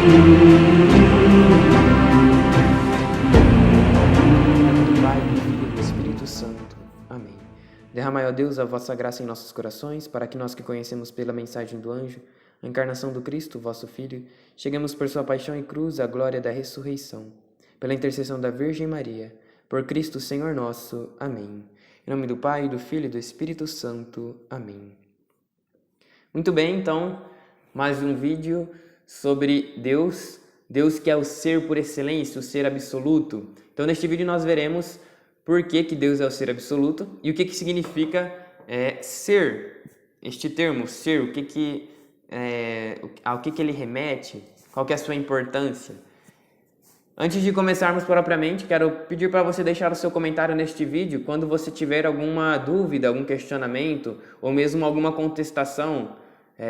Do Pai, do Filho e do Espírito Santo. Amém. Derramai, ó Deus, a vossa graça em nossos corações, para que nós que conhecemos pela mensagem do anjo a encarnação do Cristo, vosso Filho, cheguemos por sua paixão e cruz à glória da ressurreição. Pela intercessão da Virgem Maria, por Cristo Senhor nosso. Amém. Em nome do Pai, do Filho e do Espírito Santo. Amém. Muito bem, então, mais um vídeo sobre Deus, Deus que é o ser por excelência, o ser absoluto. Então, neste vídeo nós veremos por que Deus é o ser absoluto e o que significa ser, este termo, ser, ao que ele remete, qual que é a sua importância. Antes de começarmos propriamente, quero pedir para você deixar o seu comentário neste vídeo quando você tiver alguma dúvida, algum questionamento ou mesmo alguma contestação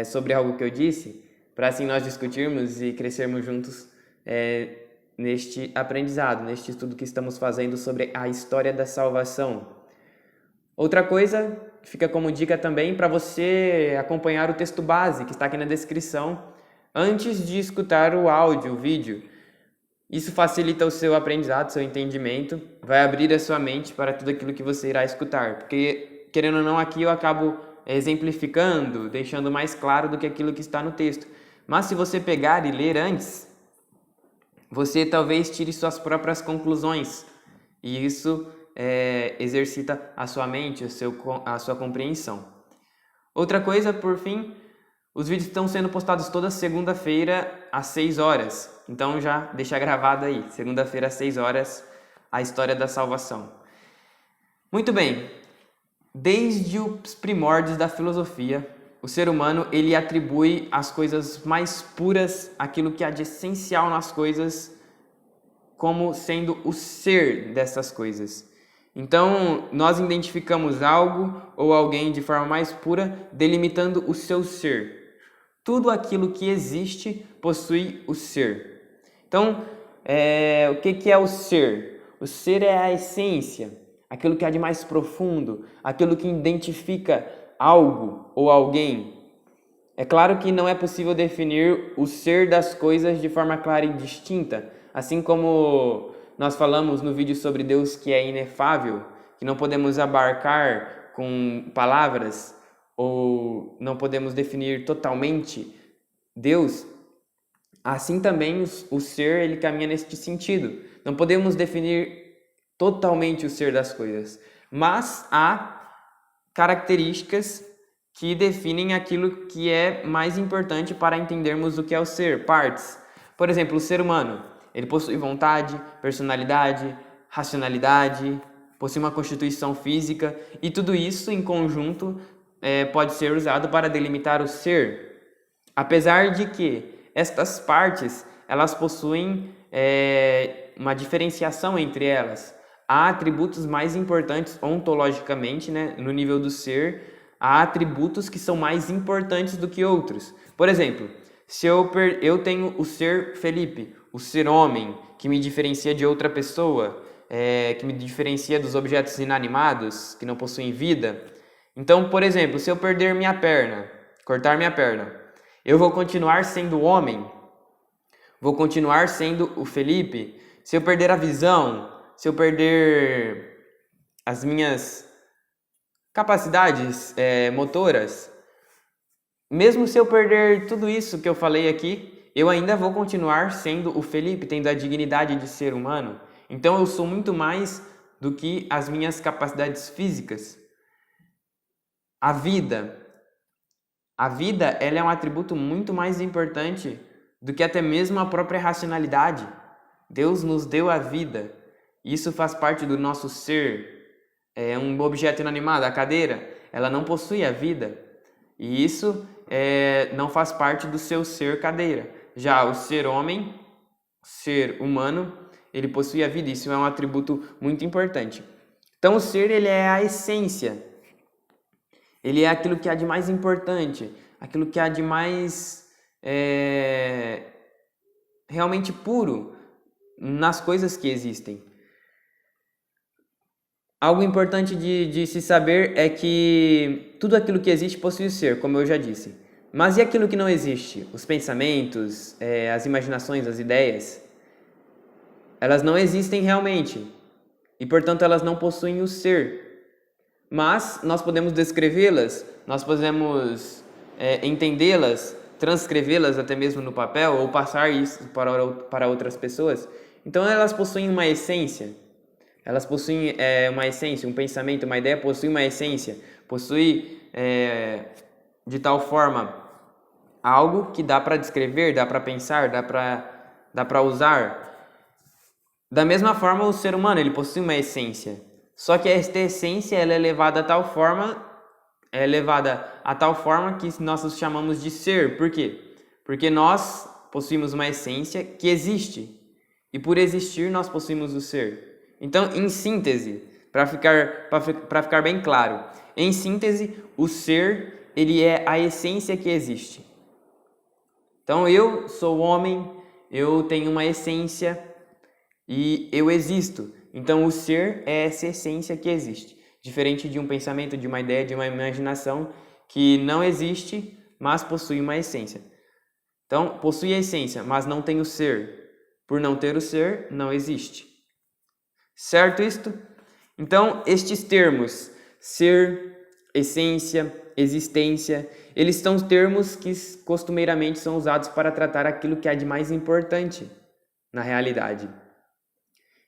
sobre algo que eu disse, para assim nós discutirmos e crescermos juntos neste aprendizado, neste estudo que estamos fazendo sobre a história da salvação. Outra coisa que fica como dica também para você acompanhar o texto base que está aqui na descrição antes de escutar o áudio, o vídeo. Isso facilita o seu aprendizado, o seu entendimento, vai abrir a sua mente para tudo aquilo que você irá escutar, porque, querendo ou não, aqui eu acabo exemplificando, deixando mais claro do que aquilo que está no texto. Mas se você pegar e ler antes, você talvez tire suas próprias conclusões, e isso exercita a sua mente, a sua compreensão. Outra coisa, por fim, os vídeos estão sendo postados toda segunda-feira às 6 horas. Então já deixa gravado aí, segunda-feira às 6 horas, a história da salvação. Muito bem, desde os primórdios da filosofia, o ser humano ele atribui as coisas mais puras, aquilo que há de essencial nas coisas, como sendo o ser dessas coisas. Então, nós identificamos algo ou alguém de forma mais pura, delimitando o seu ser. Tudo aquilo que existe possui o ser. Então, o que é o ser? O ser é a essência, aquilo que há de mais profundo, aquilo que identifica algo ou alguém. É claro que não é possível definir o ser das coisas de forma clara e distinta, assim como nós falamos no vídeo sobre Deus que é inefável, que não podemos abarcar com palavras, ou não podemos definir totalmente Deus, assim também o ser ele caminha neste sentido. Não podemos definir totalmente o ser das coisas, mas há características que definem aquilo que é mais importante para entendermos o que é o ser, partes. Por exemplo, o ser humano, ele possui vontade, personalidade, racionalidade, possui uma constituição física e tudo isso em conjunto pode ser usado para delimitar o ser. Apesar de que estas partes elas possuem uma diferenciação entre elas. Há atributos mais importantes ontologicamente, no nível do ser, há atributos que são mais importantes do que outros. Por exemplo, se eu tenho o ser Felipe, o ser homem, que me diferencia de outra pessoa, que me diferencia dos objetos inanimados, que não possuem vida. Então, por exemplo, se eu perder minha perna, cortar minha perna, eu vou continuar sendo homem, vou continuar sendo o Felipe. Se eu perder a visão, se eu perder as minhas capacidades motoras, mesmo se eu perder tudo isso que eu falei aqui, eu ainda vou continuar sendo o Felipe, tendo a dignidade de ser humano. Então eu sou muito mais do que as minhas capacidades físicas. A vida, ela é um atributo muito mais importante do que até mesmo a própria racionalidade. Deus nos deu a vida. Isso faz parte do nosso ser. É um objeto inanimado, a cadeira, ela não possui a vida. E isso não faz parte do seu ser cadeira. Já o ser homem, ser humano, ele possui a vida. Isso é um atributo muito importante. Então o ser, ele é a essência. Ele é aquilo que há de mais importante, aquilo que há de mais realmente puro nas coisas que existem. Algo importante de se saber é que tudo aquilo que existe possui o ser, como eu já disse. Mas e aquilo que não existe? Os pensamentos, as imaginações, as ideias? Elas não existem realmente e, portanto, elas não possuem o ser. Mas nós podemos descrevê-las, nós podemos entendê-las, transcrevê-las até mesmo no papel ou passar isso para outras pessoas. Então elas possuem uma essência. Elas possuem uma essência, um pensamento, uma ideia possui uma essência, possui de tal forma algo que dá para descrever, dá para pensar, dá para usar. Da mesma forma, o ser humano ele possui uma essência. Só que esta essência ela é levada a tal forma que nós os chamamos de ser. Por quê? Porque nós possuímos uma essência que existe. E por existir, nós possuímos o ser. Então, em síntese, para ficar bem claro, em síntese, o ser ele é a essência que existe. Então, eu sou homem, eu tenho uma essência e eu existo. Então, o ser é essa essência que existe. Diferente de um pensamento, de uma ideia, de uma imaginação que não existe, mas possui uma essência. Então, possui a essência, mas não tem o ser. Por não ter o ser, não existe. Certo isto? Então, estes termos, ser, essência, existência, eles são termos que costumeiramente são usados para tratar aquilo que há de mais importante na realidade.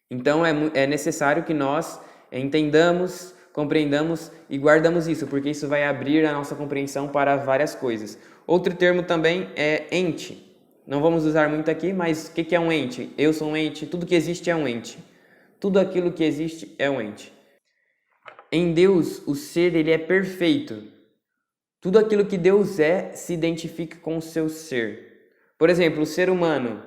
Então é necessário que nós entendamos, compreendamos e guardamos isso, porque isso vai abrir a nossa compreensão para várias coisas. Outro termo também é ente. Não vamos usar muito aqui, mas o que é um ente? Eu sou um ente, tudo que existe é um ente. Tudo aquilo que existe é um ente. Em Deus, o ser ele é perfeito. Tudo aquilo que Deus é se identifica com o seu ser. Por exemplo, o ser humano,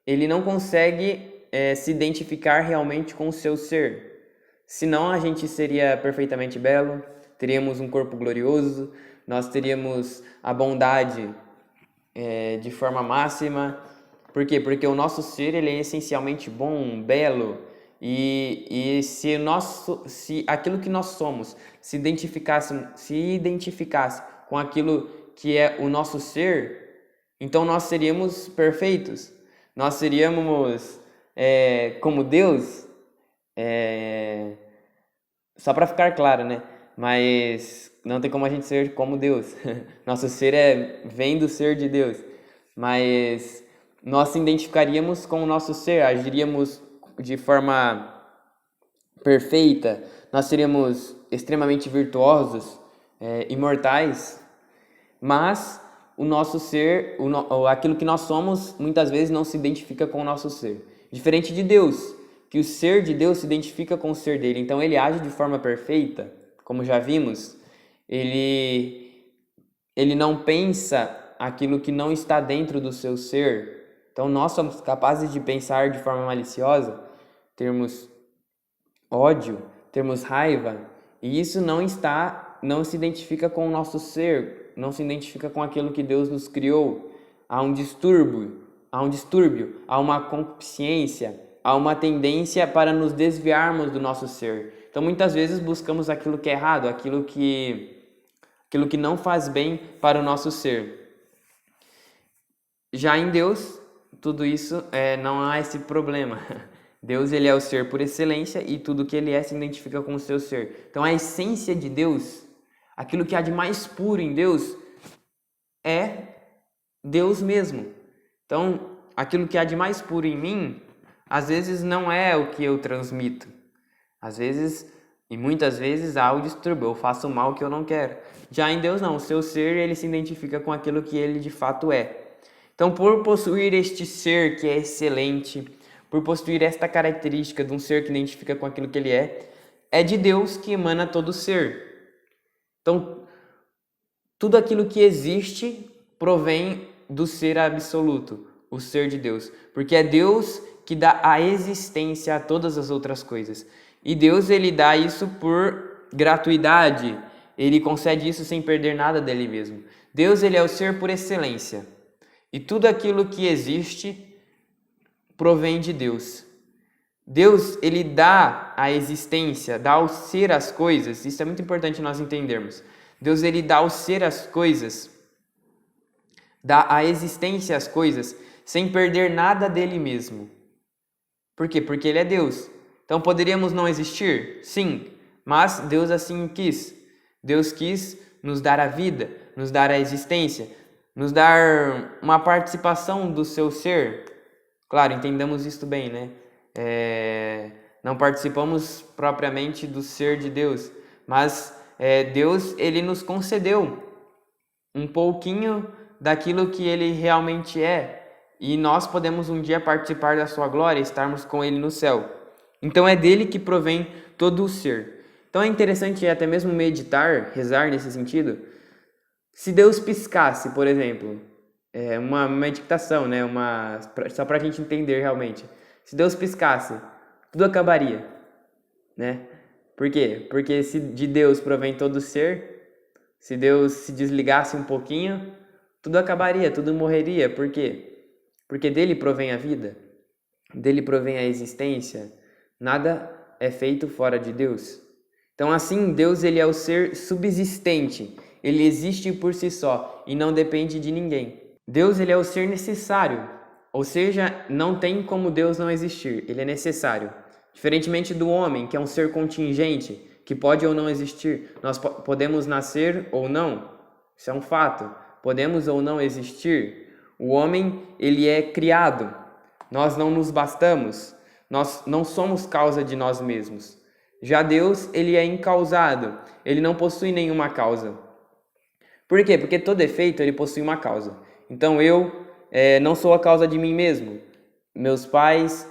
ele não consegue se identificar realmente com o seu ser. Senão a gente seria perfeitamente belo, teríamos um corpo glorioso, nós teríamos a bondade de forma máxima. Por quê? Porque o nosso ser ele é essencialmente bom, belo, e se aquilo que nós somos se identificasse com aquilo que é o nosso ser, então nós seríamos perfeitos, nós seríamos como Deus, só para ficar claro, né? Mas não tem como a gente ser como Deus. Nosso ser vem do ser de Deus. Mas nós se identificaríamos com o nosso ser, agiríamos de forma perfeita, nós seríamos extremamente virtuosos, imortais, mas o nosso ser, aquilo que nós somos, muitas vezes não se identifica com o nosso ser. Diferente de Deus, que o ser de Deus se identifica com o ser dele, então ele age de forma perfeita, como já vimos, ele não pensa aquilo que não está dentro do seu ser. Então nós somos capazes de pensar de forma maliciosa, termos ódio, termos raiva, e isso não se identifica com o nosso ser, não se identifica com aquilo que Deus nos criou. Há um distúrbio, há uma concupiscência, há uma tendência para nos desviarmos do nosso ser. Então muitas vezes buscamos aquilo que é errado, aquilo que não faz bem para o nosso ser. Já em Deus, tudo isso não há esse problema. Deus ele é o ser por excelência e tudo que ele é se identifica com o seu ser. Então a essência de Deus, aquilo que há de mais puro em Deus, é Deus mesmo. Então aquilo que há de mais puro em mim, às vezes não é o que eu transmito. Às vezes, e muitas vezes, há o distúrbio, eu faço o mal que eu não quero. Já em Deus não, o seu ser ele se identifica com aquilo que ele de fato é. Então por possuir este ser que é excelente, por possuir esta característica de um ser que identifica com aquilo que ele é de Deus que emana todo ser. Então, tudo aquilo que existe provém do ser absoluto, o ser de Deus. Porque é Deus que dá a existência a todas as outras coisas. E Deus, ele dá isso por gratuidade. Ele concede isso sem perder nada dele mesmo. Deus, ele é o ser por excelência. E tudo aquilo que existe provém de Deus. Deus, ele dá a existência, dá o ser às coisas. Isso é muito importante nós entendermos. Deus, ele dá o ser às coisas dá a existência às coisas sem perder nada dele mesmo. Por quê? Porque ele é Deus. Então poderíamos não existir? Sim, mas Deus assim quis. Deus quis nos dar a vida, nos dar a existência, nos dar uma participação do seu ser. Claro, entendamos isto bem, né? Não participamos propriamente do ser de Deus, mas Deus, ele nos concedeu um pouquinho daquilo que ele realmente é, e nós podemos um dia participar da sua glória e estarmos com ele no céu. Então é dele que provém todo o ser. Então é interessante até mesmo meditar, rezar nesse sentido. Se Deus piscasse, por exemplo, uma meditação, né? Só para a gente entender realmente. Se Deus piscasse, tudo acabaria, né? Por quê? Porque se de Deus provém todo o ser, se Deus se desligasse um pouquinho, tudo acabaria, tudo morreria. Por quê? Porque dele provém a vida, dele provém a existência. Nada é feito fora de Deus. Então assim, Deus, ele é o ser subsistente. Ele existe por si só e não depende de ninguém. Deus, ele é o ser necessário. Ou seja, não tem como Deus não existir. Ele é necessário. Diferentemente do homem, que é um ser contingente, que pode ou não existir. Nós podemos nascer ou não. Isso é um fato. Podemos ou não existir. O homem, ele é criado. Nós não nos bastamos. Nós não somos causa de nós mesmos. Já Deus, ele é incausado. Ele não possui nenhuma causa. Por quê? Porque todo efeito, ele possui uma causa. Então eu não sou a causa de mim mesmo. Meus pais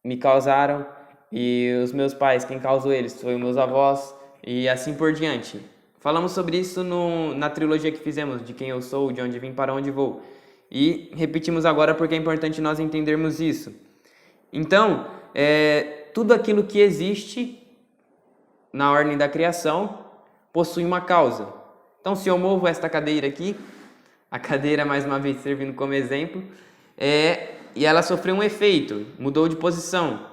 me causaram e os meus pais, quem causou eles? Foi os meus avós e assim por diante. Falamos sobre isso na trilogia que fizemos, de quem eu sou, de onde vim, para onde vou. E repetimos agora porque é importante nós entendermos isso. Então, tudo aquilo que existe na ordem da criação possui uma causa. Então, se eu movo esta cadeira aqui, a cadeira mais uma vez servindo como exemplo, e ela sofreu um efeito, mudou de posição.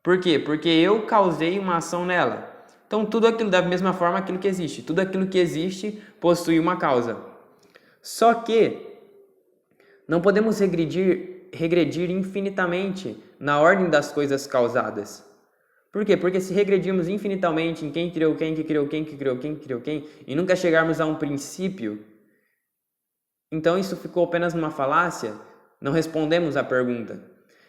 Por quê? Porque eu causei uma ação nela. Então, tudo aquilo, da mesma forma, aquilo que existe. Tudo aquilo que existe possui uma causa. Só que não podemos regredir infinitamente na ordem das coisas causadas. Por quê? Porque se regredirmos infinitamente em quem criou quem, que criou quem, que criou quem, que criou quem, e nunca chegarmos a um princípio, então isso ficou apenas numa falácia, não respondemos à pergunta.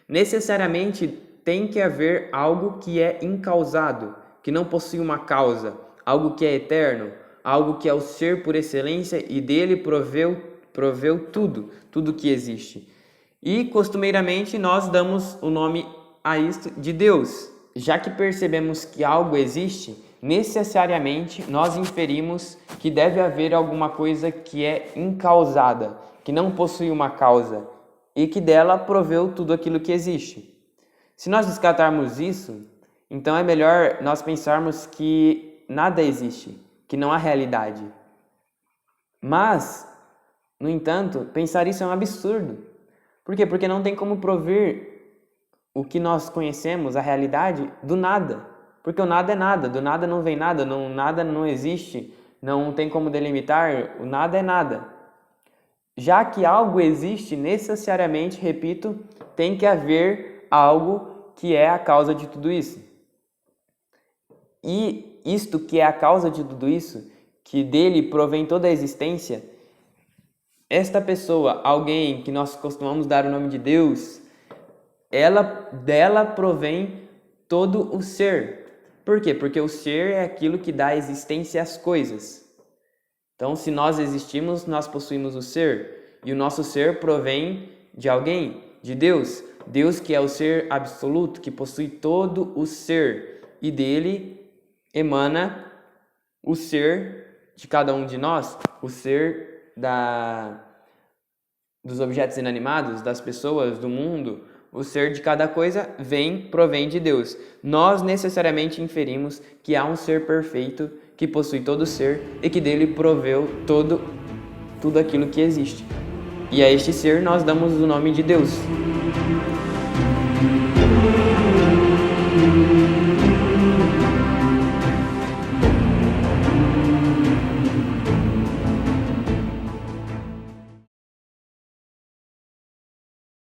Necessariamente tem que haver algo que é incausado, que não possui uma causa, algo que é eterno, algo que é o ser por excelência e dele proveu tudo que existe. E costumeiramente nós damos o nome a isto de Deus. Já que percebemos que algo existe, necessariamente nós inferimos que deve haver alguma coisa que é incausada, que não possui uma causa e que dela proveu tudo aquilo que existe. Se nós descartarmos isso, então é melhor nós pensarmos que nada existe, que não há realidade. Mas, no entanto, pensar isso é um absurdo. Por quê? Porque não tem como prover o que nós conhecemos, a realidade, do nada. Porque o nada é nada, do nada não vem nada, nada não existe, não tem como delimitar, o nada é nada. Já que algo existe, necessariamente, repito, tem que haver algo que é a causa de tudo isso. E isto que é a causa de tudo isso, que dele provém toda a existência, esta pessoa, alguém que nós costumamos dar o nome de Deus, dela provém todo o ser. Por quê? Porque o ser é aquilo que dá existência às coisas. Então, se nós existimos, nós possuímos o ser. E o nosso ser provém de alguém, de Deus. Deus que é o ser absoluto, que possui todo o ser. E dele emana o ser de cada um de nós, o ser dos objetos inanimados, das pessoas, do mundo. O ser de cada coisa provém de Deus. Nós necessariamente inferimos que há um ser perfeito que possui todo o ser e que dele proveu tudo aquilo que existe. E a este ser nós damos o nome de Deus.